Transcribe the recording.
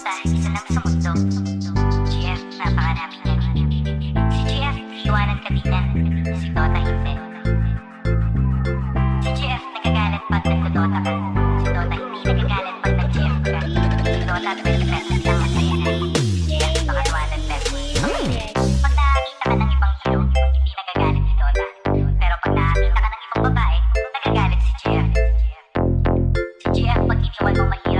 basta isa lang sa mundo. GF, napakarami niya. Si GF, iwanan ka din yan. Si Dota hindi. Si GF, nagagalit pag nagdodota ka. Si Dota hindi nagagalit pag nag-GF ka. Si Dota 20% lang masaya na. Si GF, baka iwanan left. Okay. Pag nakakita ka ng ibang hero, hindi nagagalit si Dota. Pero pag nakakita ka ng ibang babae, nagagalit si GF. Si GF, pag iniwan mo mahirap